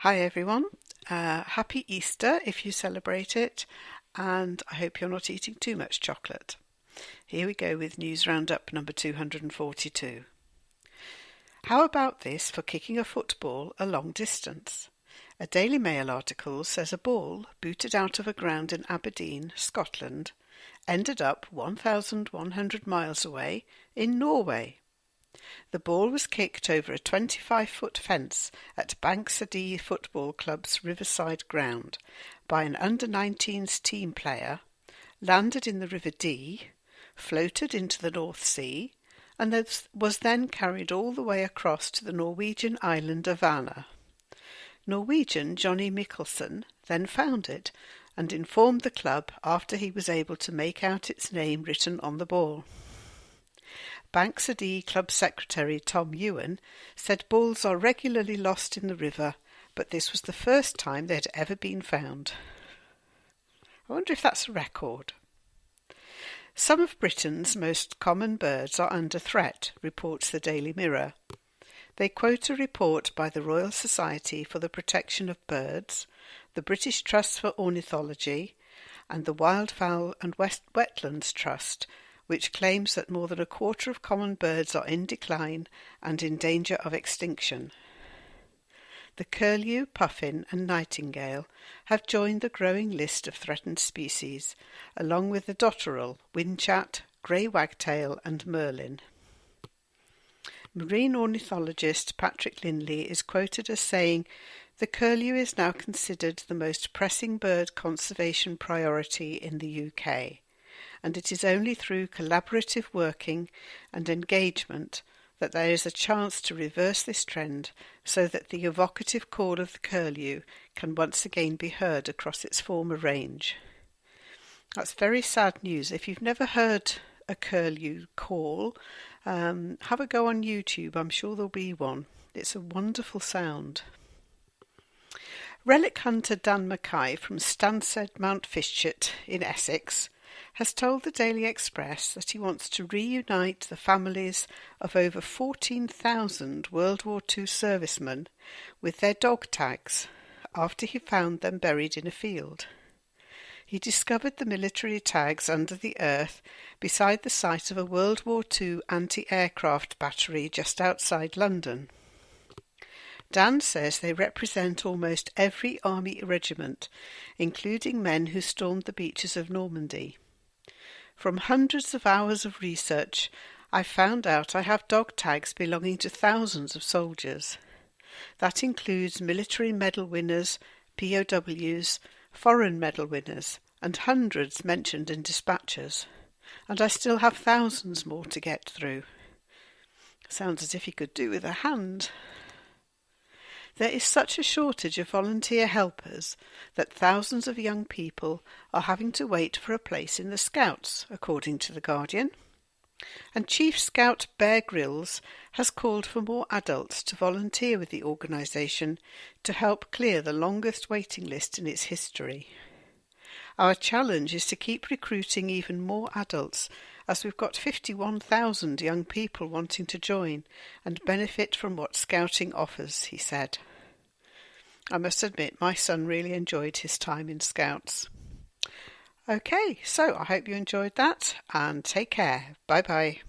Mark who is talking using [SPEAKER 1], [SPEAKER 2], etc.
[SPEAKER 1] Hi everyone, happy Easter if you celebrate it, and I hope you're not eating too much chocolate. Here we go with News Roundup number 242. How about this for kicking a football a long distance? A Daily Mail article says a ball booted out of a ground in Aberdeen, Scotland, ended up 1,100 miles away in Norway. The ball was kicked over a 25-foot fence at Bankside Football Club's Riverside ground by an under-19s team player, landed in the River Dee, floated into the North Sea, and was then carried all the way across to the Norwegian island of Vanna. Norwegian Johnny Mikkelsen then found it and informed the club after he was able to make out its name written on the ball. Bankside Club Secretary Tom Ewan said balls are regularly lost in the river, but this was the first time they had ever been found. I wonder if that's a record. Some of Britain's most common birds are under threat, reports the Daily Mirror. They quote a report by the Royal Society for the Protection of Birds, the British Trust for Ornithology, and the Wildfowl and Wetlands Trust, which claims that more than a quarter of common birds are in decline and in danger of extinction. The curlew, puffin and nightingale have joined the growing list of threatened species, along with the dotterel, whinchat, grey wagtail and merlin. Marine ornithologist Patrick Lindley is quoted as saying, "The curlew is now considered the most pressing bird conservation priority in the UK. And it is only through collaborative working and engagement that there is a chance to reverse this trend so that the evocative call of the curlew can once again be heard across its former range." That's very sad news. If you've never heard a curlew call, have a go on YouTube. I'm sure there'll be one. It's a wonderful sound. Relic hunter Dan Mackay from Stansted Mount Fishett in Essex has told the Daily Express that he wants to reunite the families of over 14,000 World War II servicemen with their dog tags after he found them buried in a field. He discovered the military tags under the earth beside the site of a World War II anti-aircraft battery just outside London. Dan says they represent almost every army regiment, including men who stormed the beaches of Normandy. From hundreds of hours of research, I found out I have dog tags belonging to thousands of soldiers. That includes military medal winners, POWs, foreign medal winners, and hundreds mentioned in dispatches. And I still have thousands more to get through. Sounds as if he could do with a hand. There is such a shortage of volunteer helpers that thousands of young people are having to wait for a place in the Scouts, according to The Guardian. And Chief Scout Bear Grylls has called for more adults to volunteer with the organisation to help clear the longest waiting list in its history. Our challenge is to keep recruiting even more adults, as we've got 51,000 young people wanting to join and benefit from what Scouting offers, he said. I must admit, my son really enjoyed his time in Scouts. Okay, so I hope you enjoyed that, and take care. Bye-bye.